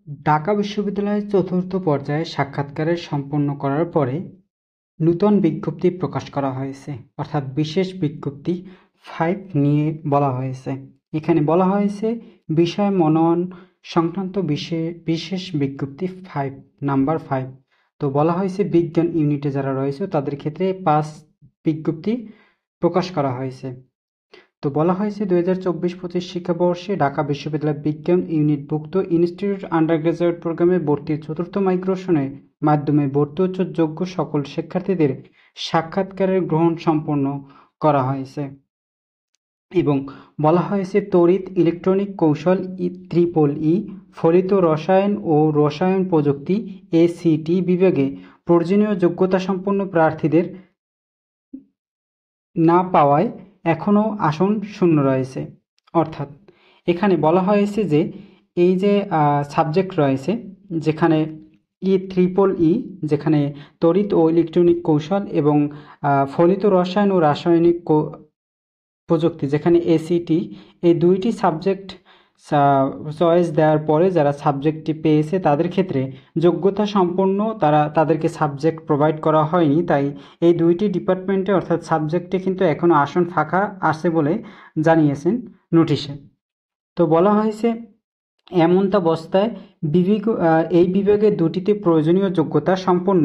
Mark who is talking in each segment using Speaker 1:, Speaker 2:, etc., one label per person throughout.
Speaker 1: ঢাকা বিশ্ববিদ্যালয়ের চতুর্থ পর্যায়ে সাক্ষাৎকারের সম্পন্ন করার পরে নূতন বিজ্ঞপ্তি প্রকাশ করা হয়েছে, অর্থাৎ বিশেষ বিজ্ঞপ্তি 5 নিয়ে বলা হয়েছে। এখানে বলা হয়েছে বিষয় মনোনয়ন সংক্রান্ত বিশেষ বিজ্ঞপ্তি 5 নাম্বার 5। তো বলা হয়েছে বিজ্ঞান ইউনিটে যারা রয়েছে তাদের ক্ষেত্রে 5 বিজ্ঞপ্তি প্রকাশ করা হয়েছে। তো বলা হয়েছে 2024-25 শিক্ষাবর্ষে ঢাকা বিশ্ববিদ্যালয় বিজ্ঞান ইউনিটভুক্ত ইনস্টিটিউট আন্ডার গ্রাজুয়েট প্রোগ্রামে ভর্তির চতুর্থ মাইগ্রেশনের মাধ্যমে ভর্তি উচ্চ যোগ্য সকল শিক্ষার্থীদের সাক্ষাৎকারের গ্রহণ সম্পন্ন করা হয়েছে এবং বলা হয়েছে তড়িৎ ইলেকট্রনিক কৌশল ই ফলিত রসায়ন ও রসায়ন প্রযুক্তি ACT বিভাগে প্রয়োজনীয় যোগ্যতা সম্পন্ন প্রার্থীদের না পাওয়ায় এখনও আসন শূন্য রয়েছে। অর্থাৎ এখানে বলা হয়েছে যে এই যে সাবজেক্ট রয়েছে যেখানে ই যেখানে তড়িৎ ও ইলেকট্রনিক কৌশল এবং ফলিত রসায়ন ও রাসায়নিক প্রযুক্তি যেখানে ACT, এই দুইটি সাবজেক্ট চয়েস দেওয়ার পরে যারা সাবজেক্টটি পেয়েছে তাদের ক্ষেত্রে যোগ্যতা সম্পন্ন তাদেরকে সাবজেক্ট প্রোভাইড করা হয়নি। তাই এই দুইটি ডিপার্টমেন্টে অর্থাৎ সাবজেক্টে কিন্তু এখনও আসন ফাঁকা আছে বলে জানিয়েছেন নোটিশে। তো বলা হয়েছে এমতাবস্থায় এই বিভাগে দুটিতে প্রয়োজনীয় যোগ্যতা সম্পন্ন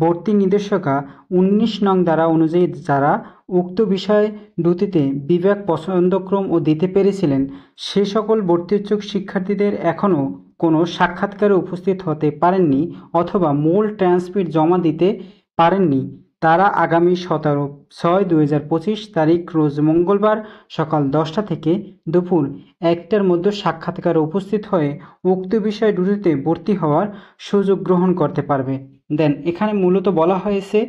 Speaker 1: ভর্তি নির্দেশিকা 19 নং ধারা অনুযায়ী যারা উক্ত বিষয় দুটিতে বিভাগ পছন্দক্রম ও দিতে পেরেছিলেন সে সকল ভর্তি ইচ্ছুক শিক্ষার্থীদের এখনও কোনো সাক্ষাৎকারে উপস্থিত হতে পারেননি অথবা মূল ট্রান্সক্রিপ্ট জমা দিতে পারেননি, তারা আগামী 17/6/2025 তারিখ রোজ মঙ্গলবার সকাল 10টা থেকে দুপুর 1টার মধ্যে সাক্ষাৎকারে উপস্থিত হয়ে উক্ত বিষয় দুটিতে ভর্তি হওয়ার সুযোগ গ্রহণ করতে পারবে। দেন এখানে মূলত বলা হয়েছে,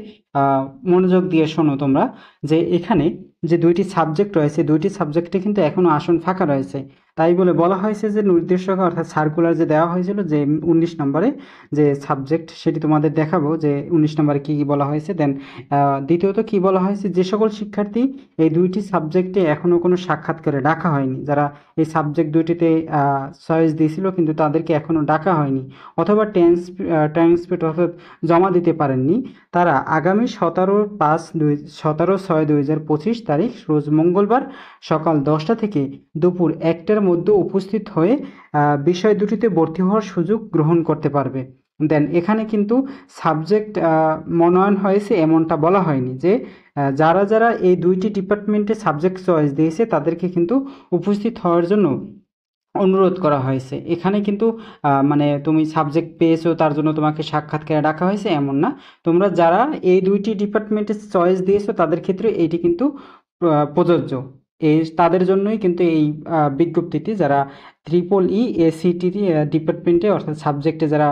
Speaker 1: মনোযোগ দিয়ে শোনো তোমরা, যে এখানে যে দুইটি সাবজেক্ট রয়েছে দুইটি সাবজেক্টে কিন্তু এখনও আসন ফাঁকা রয়েছে। তাই বলে বলা হয়েছে যে নির্দেশিকা অর্থাৎ সার্কুলার যে দেওয়া হয়েছিল যে 19 নম্বরে যে সাবজেক্ট সেটি তোমাদের দেখাবো যে 19 নম্বরে কী কী বলা হয়েছে। দেন দ্বিতীয়ত কি বলা হয়েছে, যে সকল শিক্ষার্থী এই দুইটি সাবজেক্টে এখনও কোনো সাক্ষাৎকারে ডাকা হয়নি, যারা এই সাবজেক্ট দুইটিতে চয়েস দিয়েছিল কিন্তু তাদেরকে এখনও ডাকা হয়নি অথবা ট্রান্সক্রিপ্ট অর্থাৎ জমা দিতে পারেননি, তারা আগামী 17/6/2025 তারিখ রোজ মঙ্গলবার সকাল 10টা থেকে দুপুর 1টার মধ্যে উপস্থিত হয়ে বিষয় দুটিতে ভর্তি হওয়ার সুযোগ গ্রহণ করতে পারবে। দেন এখানে কিন্তু সাবজেক্ট মনোনয়ন হয়েছে এমনটা বলা হয়নি, যে যারা যারা এই দুইটি ডিপার্টমেন্টে সাবজেক্ট চয়েস দিয়েছে তাদেরকে কিন্তু উপস্থিত হওয়ার জন্য অনুরোধ করা হয়েছে। এখানে কিন্তু মানে তুমি সাবজেক্ট পেয়েছো তার জন্য তোমাকে সাক্ষাৎকারে ডাকা হয়েছে এমন না, তোমরা যারা এই দুইটি ডিপার্টমেন্টে চয়েস দিয়েছো তাদের ক্ষেত্রে এইটি কিন্তু প্রযোজ্য। তাদের জন্যই কিন্তু এই বিজ্ঞপ্তিটি, যারা ACT ডিপার্টমেন্টে অর্থাৎ সাবজেক্টে যারা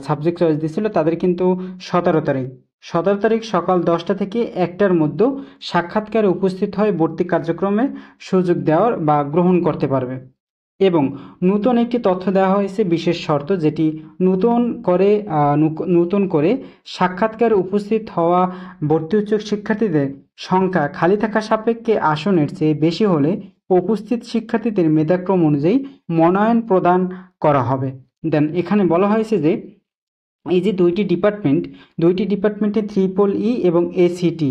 Speaker 1: সাবজেক্ট চয়েস দিয়েছিল তাদের কিন্তু 17 তারিখ সকাল 10টা থেকে 1টার মধ্যে সাক্ষাৎকারে উপস্থিত হয়ে ভর্তি কার্যক্রমে সুযোগ দেওয়ার বা গ্রহণ করতে পারবে। এবং নতুন একটি তথ্য দেওয়া হয়েছে বিশেষ শর্ত, যেটি নতুন করে সাক্ষাৎকারে উপস্থিত হওয়া ভর্তি ইচ্ছুক শিক্ষার্থীদের সংখ্যা খালি থাকা সাপেক্ষে আসনের চেয়ে বেশি হলে উপস্থিত শিক্ষার্থীদের মেধাক্রম অনুযায়ী মনোনয়ন প্রদান করা হবে। দেন এখানে বলা হয়েছে যে এই যে দুইটি ডিপার্টমেন্টে EEE এবং ACT,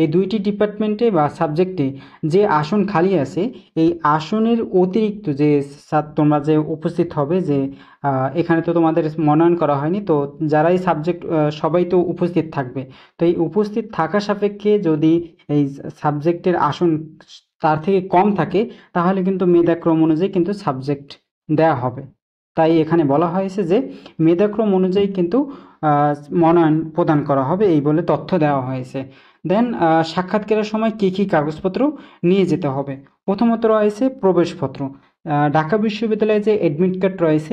Speaker 1: এই দুইটি ডিপার্টমেন্টে বা সাবজেক্টে যে আসন খালি আছে এই আসনের অতিরিক্ত যে তোমরা যে উপস্থিত হবে, যে এখানে তো তোমাদের মনোনয়ন করা হয়নি, তো যারা এই সাবজেক্ট সবাই তো উপস্থিত থাকবে, তো এই উপস্থিত থাকা সাপেক্ষে যদি এই সাবজেক্টের আসন তার থেকে কম থাকে তাহলে কিন্তু মেধাক্রম অনুযায়ী কিন্তু সাবজেক্ট দেওয়া হবে। তাই এখানে বলা হয়েছে যে মেধাক্রম অনুযায়ী কিন্তু মনোনয়ন প্রদান করা হবে এই বলে তথ্য দেওয়া হয়েছে। দেন সাক্ষাৎকারের সময় কী কী কাগজপত্র নিয়ে যেতে হবে। প্রথমত রয়েছে প্রবেশপত্র, ঢাকা বিশ্ববিদ্যালয়ে যে অ্যাডমিট কার্ড রয়েছে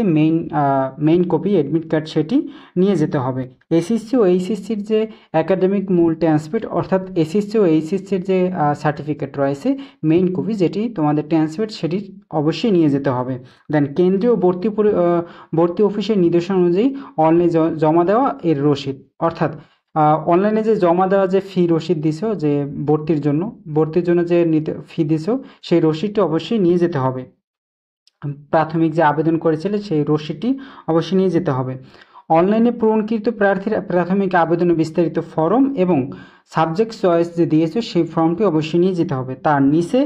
Speaker 1: মেইন কপি অ্যাডমিট কার্ড সেটি নিয়ে যেতে হবে। SSC ও HSCর যে একাডেমিক মূল ট্রান্সক্রিপ্ট অর্থাৎ SSC ও HSCর যে সার্টিফিকেট রয়েছে মেইন কপি যেটি তোমাদের ট্রান্সক্রিপ্ট সেটি অবশ্যই নিয়ে যেতে হবে। দেন কেন্দ্রীয় ভর্তি অফিসের নির্দেশনা অনুযায়ী অনলাইনে জমা দেওয়া এর রসিদ, অর্থাৎ অনলাইনে যে জমা দেওয়া যে ফি রসিদ দিছো যে ভর্তির জন্য যে ফি দিছো সেই রসিদটি অবশ্যই নিয়ে যেতে হবে। প্রাথমিক যে আবেদন করেছিলে সেই রসিদটি অবশ্যই নিয়ে যেতে হবে। অনলাইনে পূরণকৃত প্রার্থীরা প্রাথমিক আবেদনে বিস্তারিত ফর্ম এবং সাবজেক্ট চয়েস যে দিয়েছো সেই ফর্মটি অবশ্যই নিয়ে যেতে হবে। তার নিচে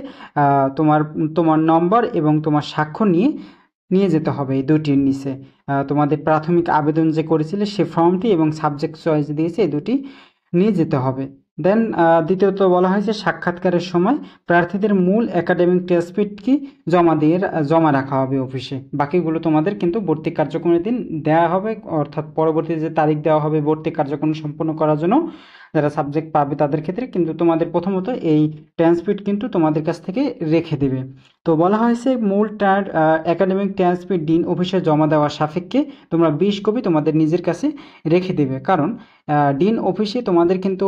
Speaker 1: তোমার তোমার নম্বর এবং তোমার স্বাক্ষর নিয়ে যেতে হবে। এই দুটির নিচে তোমাদের প্রাথমিক আবেদন যে করেছিলে সে ফর্মটি এবং সাবজেক্ট চয়েস দিয়েছে এই দুটি নিয়ে যেতে হবে। দেন দ্বিতীয়ত বলা হয়েছে সাক্ষাৎকারের সময় প্রার্থীদের মূল একাডেমিক টেস্টপিট কি জমা রাখা হবে অফিসে। বাকিগুলো তোমাদের কিন্তু ভর্তি কার্যক্রমের দিন দেওয়া হবে, অর্থাৎ পরবর্তী যে তারিখ দেওয়া হবে ভর্তি কার্যক্রম সম্পন্ন করার জন্য যারা সাবজেক্ট পাবে তাদের ক্ষেত্রে কিন্তু তোমাদের প্রথমত এই ট্রান্সক্রিপ্ট কিন্তু তোমাদের কাছ থেকে রেখে দেবে। তো বলা হয়েছে মূল একাডেমিক ট্রান্সক্রিপ্ট ডিন অফিসে জমা দেওয়ার সাপেক্ষে তোমরা 20 কপি তোমাদের নিজের কাছে রেখে দেবে, কারণ ডিন অফিসে তোমাদের কিন্তু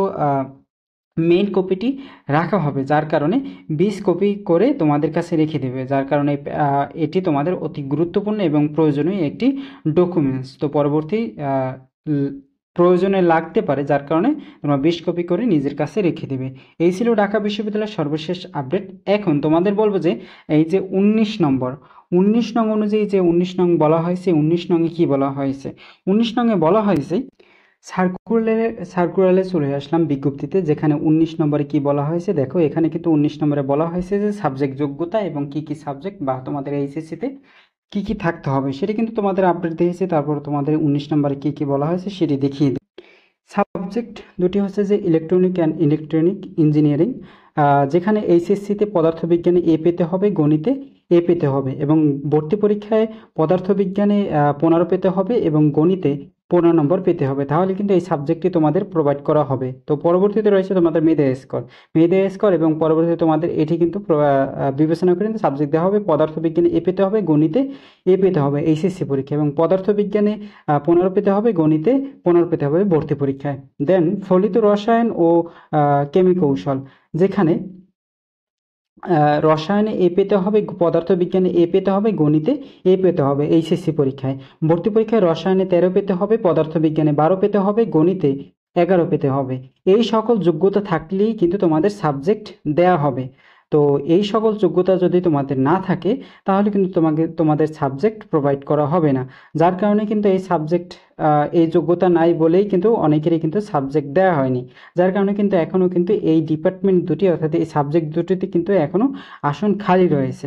Speaker 1: মেইন কপিটি রাখা হবে, যার কারণে 20 কপি করে তোমাদের কাছে রেখে দেবে, যার কারণে এটি তোমাদের অতি গুরুত্বপূর্ণ এবং প্রয়োজনীয় একটি ডকুমেন্টস। তো পরবর্তী প্রয়োজনে লাগতে পারে, যার কারণে তোমরা 20 কপি করে নিজের কাছে রেখে দেবে। এই ছিল ঢাকা বিশ্ববিদ্যালয়ের সর্বশেষ আপডেট। এখন তোমাদের বলবো যে এই যে 19 নম্বর 19 নং অনুযায়ী যে 19 নং বলা হয়েছে, 19 নংয়ে কি বলা হয়েছে? 19 নংয়ে বলা হয়েছে সার্কুলারে চলে আসলাম বিজ্ঞপ্তিতে, যেখানে 19 নম্বরে কি বলা হয়েছে দেখো। এখানে কিন্তু 19 নম্বরে বলা হয়েছে যে সাবজেক্ট যোগ্যতা এবং কি কি সাবজেক্ট বা তোমাদের এইচএসসিতে কি কি থাকতে হবে সেটা কিন্তু তোমাদের আপডেট দিয়েছে। তারপর তোমাদের 19 নম্বরে কি কি বলা হয়েছে সেটি দেখিয়ে দিই। সাবজেক্ট দুটি হচ্ছে যে ইলেকট্রনিক অ্যান্ড ইলেকট্রনিক ইঞ্জিনিয়ারিং, যেখানে এইচএসসিতে পদার্থবিজ্ঞানে এ পেতে হবে, গণিতে এ পেতে হবে এবং ভর্তি পরীক্ষায় পদার্থবিজ্ঞানে 15 পেতে হবে এবং গণিতে 15 নম্বর পেতে হবে। তাহলে কিন্তু এই সাবজেক্টটি তোমাদের প্রোভাইড করা হবে। তো পরবর্তীতে রয়েছে তোমাদের মেধা স্কোর এবং পরবর্তীতে তোমাদের এটি কিন্তু বিবেচনা করে সাবজেক্ট দেওয়া হবে। পদার্থবিজ্ঞানে এ পেতে হবে, গণিতে এ পেতে হবে এইচএসসি পরীক্ষা এবং পদার্থবিজ্ঞানে 15 পেতে হবে, গণিতে 15 পেতে হবে ভর্তি পরীক্ষায়। দেন ফলিত রসায়ন ও কেমি কৌশল, যেখানে রসায়নে এ পেতে হবে, পদার্থবিজ্ঞানে এ পেতে হবে, গণিতে এ পেতে হবে এইচএসসি পরীক্ষায়। ভর্তি পরীক্ষায় রসায়নে 13 পেতে হবে, পদার্থবিজ্ঞানে 12 পেতে হবে, গণিতে 11 পেতে হবে। এই সকল যোগ্যতা থাকলেই কিন্তু তোমাদের সাবজেক্ট দেয়া হবে। তো এই সকল যোগ্যতা যদি তোমাদের না থাকে তাহলে কিন্তু তোমাদের সাবজেক্ট প্রোভাইড করা হবে না, যার কারণে কিন্তু এই যোগ্যতা নাই বলেই কিন্তু অনেকেরই কিন্তু সাবজেক্ট দেওয়া হয়নি, যার কারণে কিন্তু এখনও কিন্তু এই ডিপার্টমেন্ট দুটি অর্থাৎ এই সাবজেক্ট দুটিতে কিন্তু এখনও আসন খালি রয়েছে।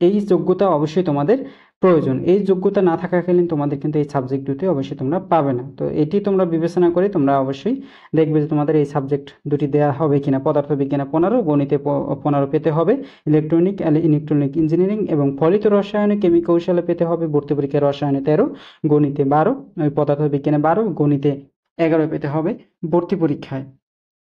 Speaker 1: এই যোগ্যতা অবশ্যই তোমাদের প্রয়োজন। এই যোগ্যতা না থাকাকালীন তোমাদের কিন্তু এই সাবজেক্ট দুটি অবশ্যই তোমরা পাবে না। তো এটি তোমরা বিবেচনা করে তোমরা অবশ্যই দেখবে যে তোমাদের এই সাবজেক্ট দুটি দেওয়া হবে কিনা। পদার্থবিজ্ঞানে 15, গণিতে 15 পেতে হবে, ইলেকট্রনিক ইঞ্জিনিয়ারিং এবং ফলিত রসায়নে কেমি কৌশলে পেতে হবে ভর্তি পরীক্ষায় রসায়নে 13, গণিতে 12, পদার্থবিজ্ঞানে 12, গণিতে 11 পেতে হবে ভর্তি পরীক্ষায়।